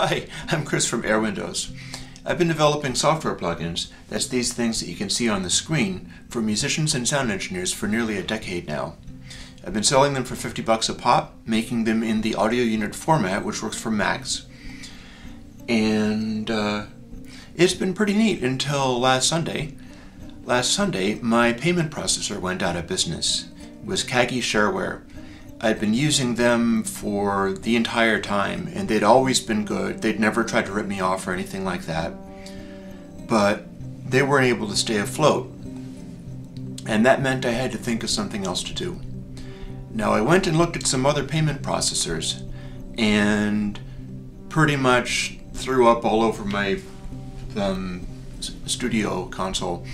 Hi, I'm Chris from airwindows. I've been developing software plugins, that's these things that you can see on the screen, for musicians and sound engineers for nearly a decade now. I've been selling them for $50 a pop, making them in the audio unit format, which works for Macs. And it's been pretty neat until last Sunday. Last Sunday, my payment processor went out of business. It was Kagi Shareware. I'd been using them for the entire time, and they'd always been good. They'd never tried to rip me off or anything like that. But they weren't able to stay afloat. And that meant I had to think of something else to do. Now, I went and looked at some other payment processors, and pretty much threw up all over my studio console.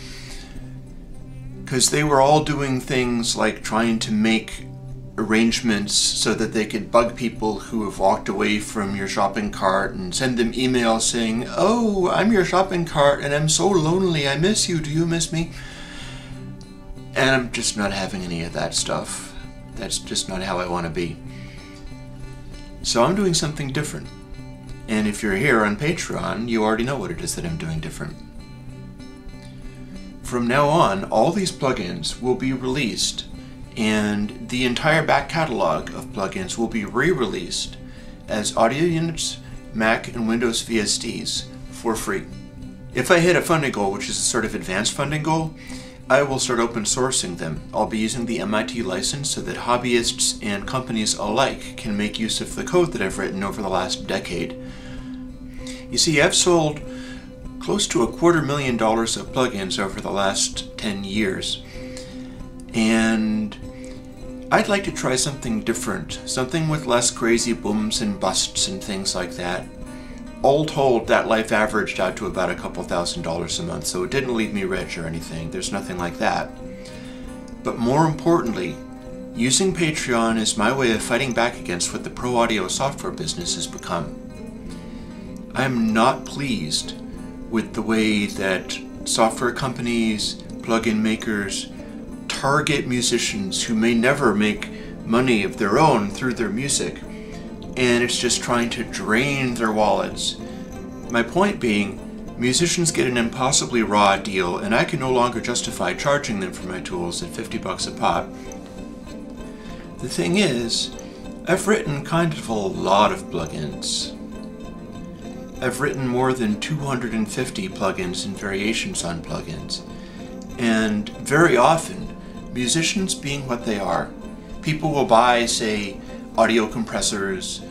Because they were all doing things like trying to make arrangements so that they could bug people who have walked away from your shopping cart and send them emails saying, "Oh, I'm your shopping cart and I'm so lonely, I miss you, do you miss me?" And I'm just not having any of that stuff. That's just not how I want to be. So I'm doing something different. And if you're here on Patreon, you already know what it is that I'm doing different. From now on, all these plugins will be released, and the entire back catalog of plugins will be re-released as audio units, Mac and Windows VSTs for free. If I hit a funding goal, which is a sort of advanced funding goal, I will start open sourcing them. I'll be using the MIT license so that hobbyists and companies alike can make use of the code that I've written over the last decade. You see, I've sold close to $250,000 of plugins over the last 10 years. And I'd like to try something different, something with less crazy booms and busts and things like that. All told, that life averaged out to about a couple $1,000s a month, so it didn't leave me rich or anything. There's nothing like that. But more importantly, using Patreon is my way of fighting back against what the pro audio software business has become. I'm not pleased with the way that software companies, plugin makers, target musicians who may never make money of their own through their music, and it's just trying to drain their wallets. My point being, musicians get an impossibly raw deal, and I can no longer justify charging them for my tools at $50 a pop. The thing is, I've written kind of a lot of plugins. I've written more than 250 plugins and variations on plugins, and very often, musicians being what they are, people will buy, say, audio compressors,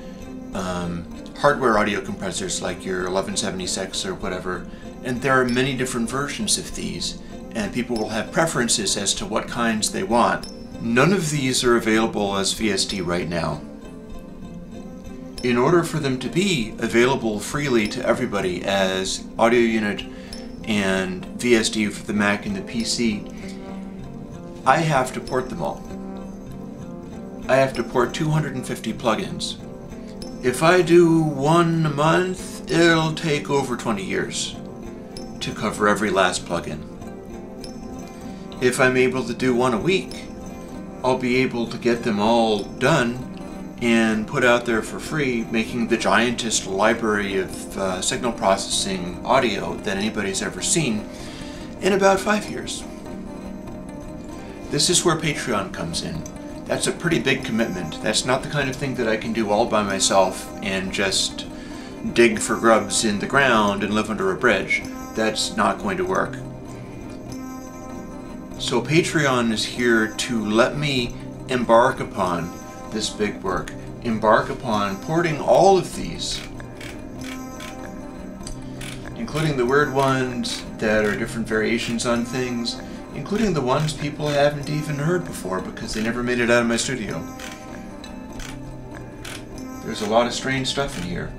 hardware audio compressors like your 1176 or whatever, and there are many different versions of these, and people will have preferences as to what kinds they want. None of these are available as VST right now. In order for them to be available freely to everybody as audio unit and VST for the Mac and the PC, I have to port them all. I have to port 250 plugins. If I do one a month, it'll take over 20 years to cover every last plugin. If I'm able to do one a week, I'll be able to get them all done and put out there for free, making the giantest library of signal processing audio that anybody's ever seen in about 5 years. This is where Patreon comes in. That's a pretty big commitment. That's not the kind of thing that I can do all by myself and just dig for grubs in the ground and live under a bridge. That's not going to work. So Patreon is here to let me embark upon this big work, embark upon porting all of these, including the weird ones that are different variations on things, including the ones people haven't even heard before because they never made it out of my studio. There's a lot of strange stuff in here.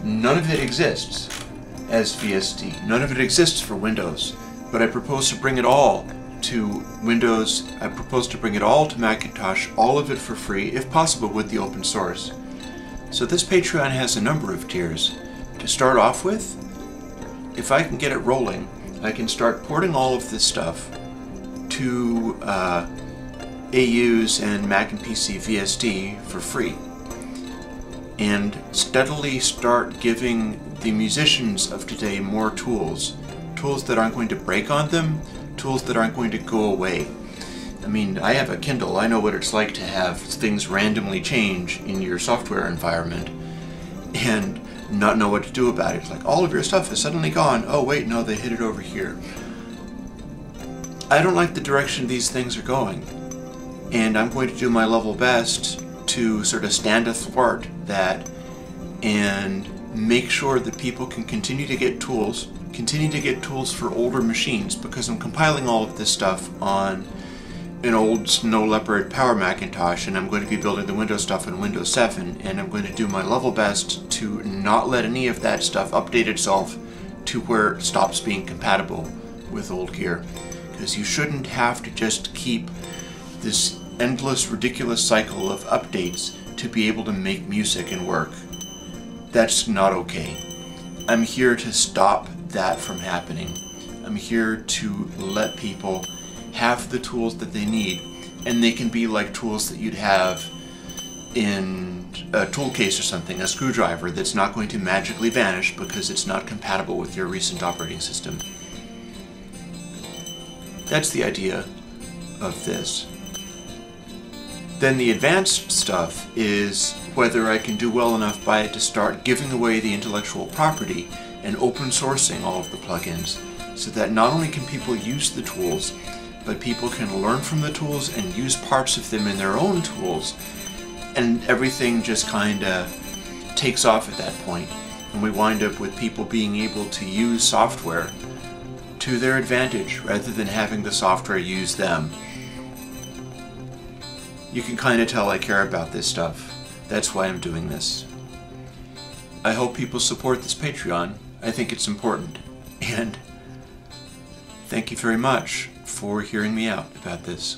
None of it exists as VST. None of it exists for Windows, but I propose to bring it all to Windows. I propose to bring it all to Macintosh, all of it for free, if possible with the open source. So this Patreon has a number of tiers. To start off with, if I can get it rolling, I can start porting all of this stuff to AUs and Mac and PC VST for free. and steadily start giving the musicians of today more tools. Tools that aren't going to break on them, tools that aren't going to go away. I mean, I have a Kindle. I know what it's like to have things randomly change in your software environment and not know what to do about it. It's like, all of your stuff is suddenly gone. Oh wait, no, they hid it over here. I don't like the direction these things are going, and I'm going to do my level best to sort of stand athwart that and make sure that people can continue to get tools for older machines, because I'm compiling all of this stuff on an old Snow Leopard Power Macintosh, and I'm going to be building the Windows stuff in Windows 7, and I'm going to do my level best to not let any of that stuff update itself to where it stops being compatible with old gear. Because you shouldn't have to just keep this endless, ridiculous cycle of updates to be able to make music and work. That's not okay. I'm here to stop that from happening. I'm here to let people have the tools that they need, and they can be like tools that you'd have in a tool case or something, a screwdriver that's not going to magically vanish because it's not compatible with your recent operating system. That's the idea of this. Then the advanced stuff is whether I can do well enough by it to start giving away the intellectual property and open sourcing all of the plugins, so that not only can people use the tools, but people can learn from the tools and use parts of them in their own tools, and everything just kinda takes off at that point, and we wind up with people being able to use software to their advantage rather than having the software use them. You can kinda tell I care about this stuff. That's why I'm doing this. I hope people support this Patreon. I think it's important. And thank you very much for hearing me out about this.